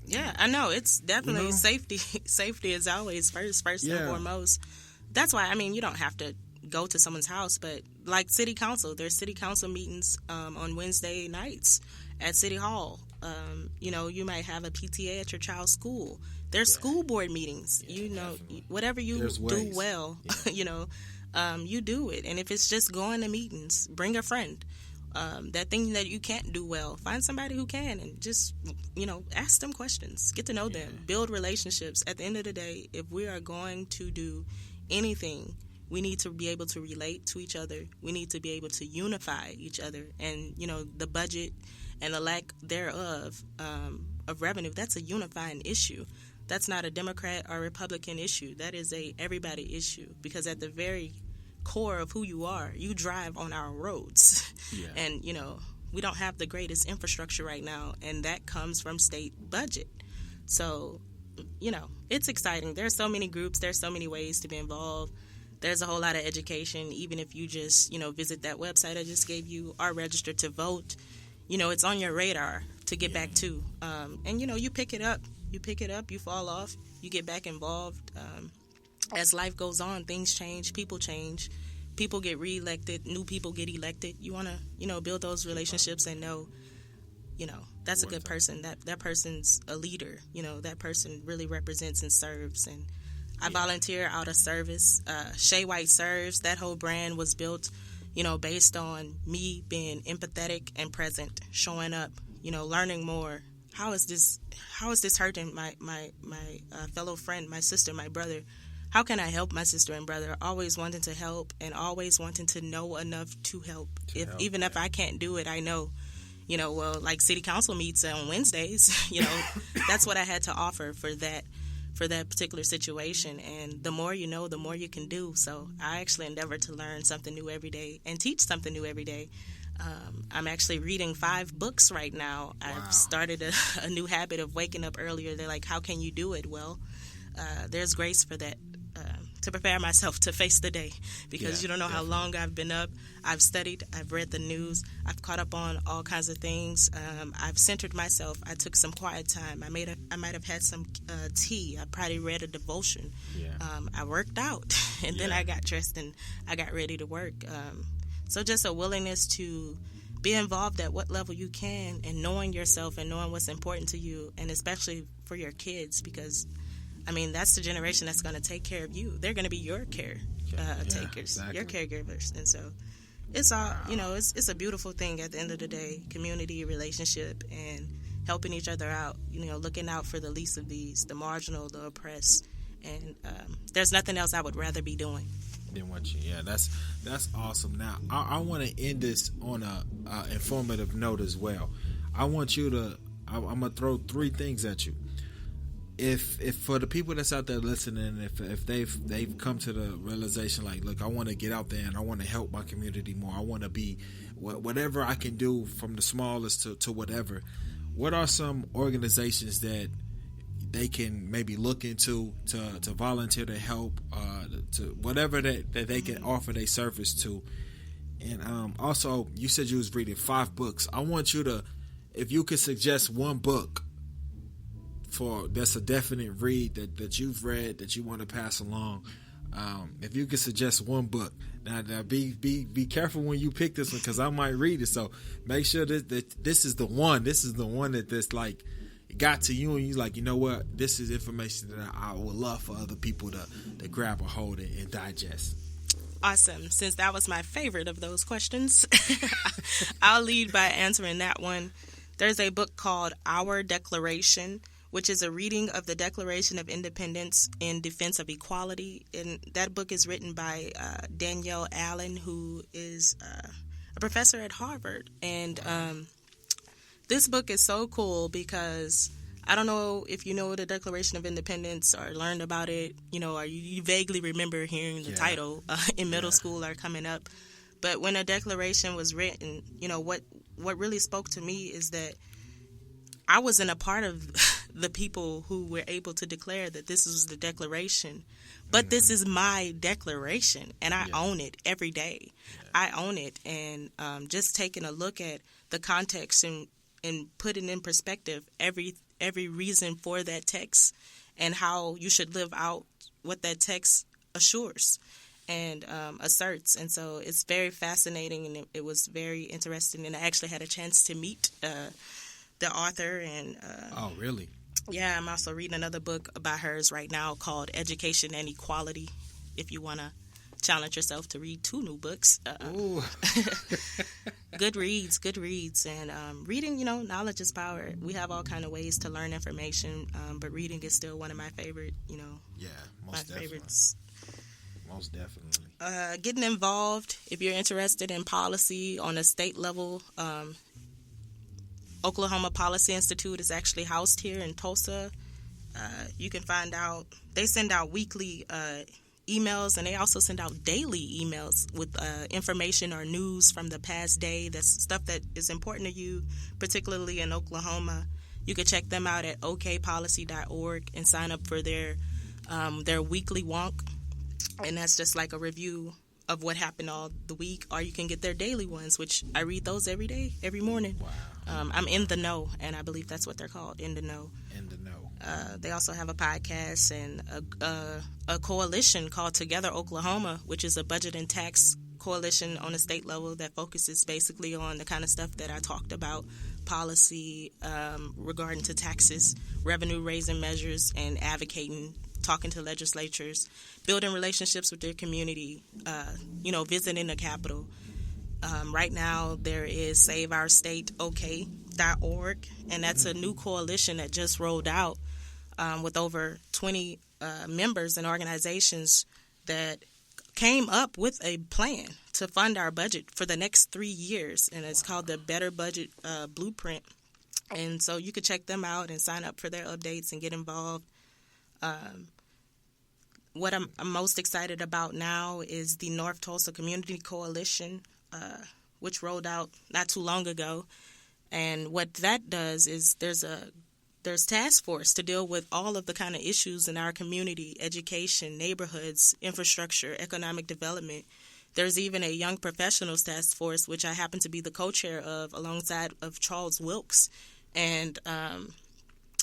Yeah, I know. It's definitely You know? safety. Safety is always first and Yeah. foremost. That's why, I mean, you don't have to go to someone's house, but like city council, there's city council meetings on Wednesday nights at City Hall. You know, you might have a PTA at your child's school. There's school board meetings. Yeah, You know, definitely. whatever you There's do ways. well, Yeah. you know, you do it. And if it's just going to meetings, bring a friend. That thing that you can't do well, find somebody who can, and just, you know, ask them questions, get to know them, build relationships. At the end of the day, if we are going to do anything, we need to be able to relate to each other. We need to be able to unify each other. And, you know, the budget and the lack thereof of revenue, that's a unifying issue. That's not a Democrat or Republican issue. That is a everybody issue, because at the very core of who you are, you drive on our roads. Yeah. And, you know, we don't have the greatest infrastructure right now, and that comes from state budget. So, you know, it's exciting. There's so many groups, there's so many ways to be involved. There's a whole lot of education. Even if you just, you know, visit that website I just gave you, or register to vote, you know, it's on your radar to get back to. And, you know, you pick it up, you fall off, you get back involved. As life goes on, things change, people change, people get reelected, new people get elected. You want to, you know, build those relationships and know, you know, that's a good person. That person's a leader. You know, that person really represents and serves. And I volunteer out of service. Shay White Serves, that whole brand was built, you know, based on me being empathetic and present, showing up, you know, learning more. How is this hurting my fellow friend, my sister, my brother? How can I help my sister and brother? Always wanting to help and always wanting to know enough to help. Even if I can't do it, I know, you know, well, like city council meets on Wednesdays, you know, that's what I had to offer for that particular situation. And the more you know, the more you can do. So I actually endeavor to learn something new every day and teach something new every day. I'm actually reading 5 books right now. Wow. I've started a new habit of waking up earlier. They're like, how can you do it? Well, there's grace for that. To prepare myself to face the day, because you don't know how long I've been up. I've studied, I've read the news, I've caught up on all kinds of things. I've centered myself. I took some quiet time. I might have had some tea. I probably read a devotion. I worked out, and then I got dressed and I got ready to work. So just a willingness to be involved at what level you can, and knowing yourself and knowing what's important to you, and especially for your kids, because I mean, that's the generation that's going to take care of you. They're going to be your caretakers, exactly. your caregivers. And so it's all, you know, it's a beautiful thing at the end of the day, community, relationship, and helping each other out, you know, looking out for the least of these, the marginal, the oppressed. And there's nothing else I would rather be doing. Than what you, that's awesome. Now, I want to end this on a informative note as well. I want you to, I'm going to throw 3 things at you. If for the people that's out there listening, if they've come to the realization, like, look, I want to get out there and I want to help my community more. I want to be whatever I can do, from the smallest to whatever. What are some organizations that they can maybe look into to volunteer to help, to whatever that they can offer their service to? And also, you said you was reading 5 books. I want you to, if you could suggest one book that's a definite read that you've read that you want to pass along. If you could suggest one book, now be careful when you pick this one, because I might read it. So make sure that this is the one. This is the one that's like got to you, and you like, you know what? This is information that I would love for other people to grab a hold and digest. Awesome. Since that was my favorite of those questions, I'll lead by answering that one. There's a book called Our Declaration, which is a reading of the Declaration of Independence in Defense of Equality. And that book is written by Danielle Allen, who is a professor at Harvard. And this book is so cool because I don't know if you know the Declaration of Independence or learned about it, you know, or you vaguely remember hearing the title in middle school or coming up. But when a declaration was written, you know, what really spoke to me is that I wasn't a part of the people who were able to declare that this was the declaration, but this is my declaration, and I own it every day. I own it, and just taking a look at the context and putting in perspective every reason for that text and how you should live out what that text assures and asserts. And so it's very fascinating, and it was very interesting. And I actually had a chance to meet the author. And oh, really? Yeah, I'm also reading another book about hers right now called Education and Equality, if you want to challenge yourself to read 2 new books. Good reads. And reading, knowledge is power. We have all kind of ways to learn information, but reading is still one of my favorite, Yeah, most definitely. favorites. Most definitely. Getting involved, if you're interested in policy on a state level, Oklahoma Policy Institute is actually housed here in Tulsa. You can find out, they send out weekly emails, and they also send out daily emails with information or news from the past day. That's stuff that is important to you, particularly in Oklahoma. You can check them out at okpolicy.org and sign up for their weekly wonk, and that's just like a review of what happened all the week. Or you can get their daily ones, which I read those every day, every morning. Wow. I'm in the know, and I believe that's what they're called, in the know. In the know. They also have a podcast and a coalition called Together Oklahoma, which is a budget and tax coalition on a state level that focuses basically on the kind of stuff that I talked about, policy regarding to taxes, revenue raising measures, and advocating, talking to legislatures, building relationships with their community, visiting the Capitol. Right now, there is SaveOurStateOK.org, and that's a new coalition that just rolled out with over 20 members and organizations that came up with a plan to fund our budget for the next 3 years, and it's called the Better Budget Blueprint. And so you could check them out and sign up for their updates and get involved. What I'm most excited about now is the North Tulsa Community Coalition, which rolled out not too long ago. And what that does is there's task force to deal with all of the kind of issues in our community: education, neighborhoods, infrastructure, economic development. There's even a young professionals task force, which I happen to be the co-chair of, alongside of Charles Wilkes. And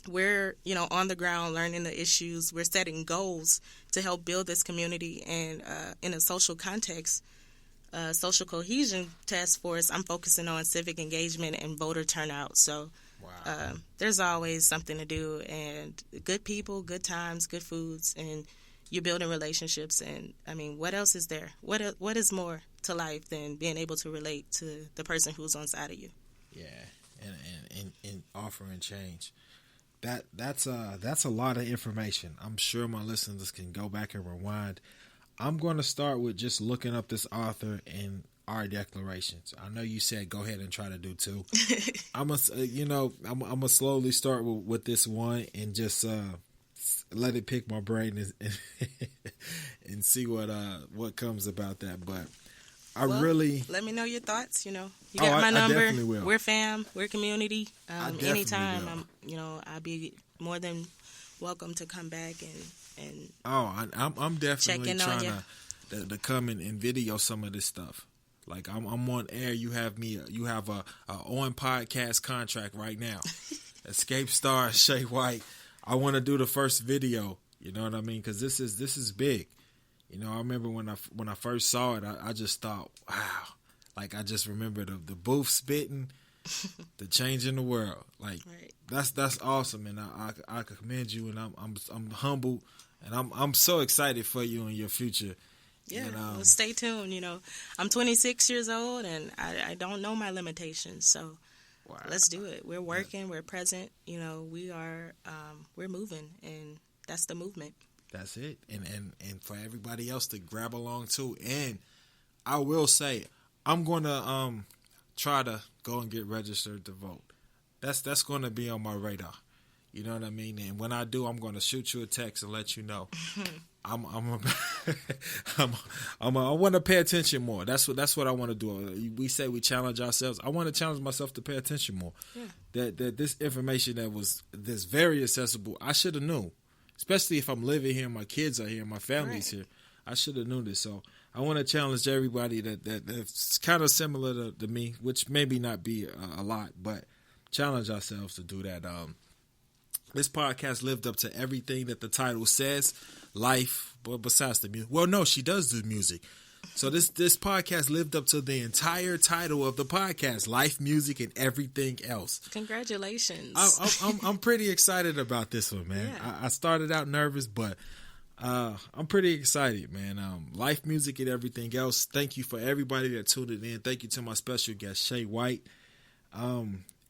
we're, on the ground learning the issues. We're setting goals to help build this community. And in a social context, social cohesion task force, I'm focusing on civic engagement and voter turnout. So there's always something to do, and good people, good times, good foods, and you're building relationships. And I mean, what else is there? What is more to life than being able to relate to the person who's on side of you? Yeah, and offering change. That's a lot of information. I'm sure my listeners can go back and rewind. I'm going to start with just looking up this author and our declarations. I know you said go ahead and try to do 2. I'm gonna slowly start with this one and just let it pick my brain and see what comes about that. But let me know your thoughts. You got my number. I definitely will. We're fam. We're community. Anytime, will. I'll be more than welcome to come back and I'm definitely trying to come in and video some of this stuff. Like I'm on air. You have a on podcast contract right now. Escape star Shay White. I want to do the first video. You know what I mean? Because this is big. I remember when I first saw it, I just thought, wow. Like I just remember the booth spitting, the change in the world. Like right. That's awesome, and I commend you, and I'm humbled, and I'm so excited for you and your future. Yeah, well, stay tuned. I'm 26 years old, and I don't know my limitations, so let's do it. We're working, we're present. We are we're moving, and that's the movement. That's it, and for everybody else to grab along too. And I will say, I'm gonna try to go and get registered to vote. That's gonna be on my radar. You know what I mean? And when I do, I'm gonna shoot you a text and let you know. I want to pay attention more. That's what I want to do. We say we challenge ourselves. I want to challenge myself to pay attention more. Yeah. That this information that's very accessible, I should have known. Especially if I'm living here, my kids are here, my family's here. I should have known this. So I want to challenge everybody that's kind of similar to me, which maybe not be a lot, but challenge ourselves to do that. This podcast lived up to everything that the title says. Life, but besides the music. Well, no, she does do music. So this podcast lived up to the entire title of the podcast: life, music, and everything else. Congratulations! I'm pretty excited about this one, man. Yeah. I started out nervous, but I'm pretty excited, man. Life, music, and everything else. Thank you for everybody that tuned in. Thank you to my special guest, Shay White.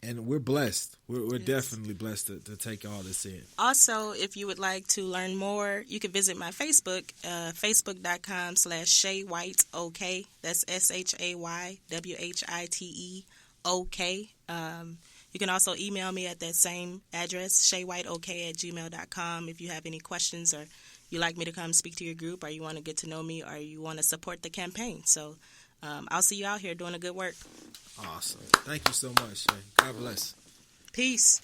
And we're blessed. We're definitely blessed to take all this in. Also, if you would like to learn more, you can visit my Facebook, facebook.com/Shay White OK. That's ShaywhiteWhite OK. You can also email me at that same address, shaywhiteok@gmail.com, if you have any questions or you like me to come speak to your group, or you want to get to know me, or you want to support the campaign. So I'll see you out here doing a good work. Awesome. Thank you so much, Shay. God bless. Peace.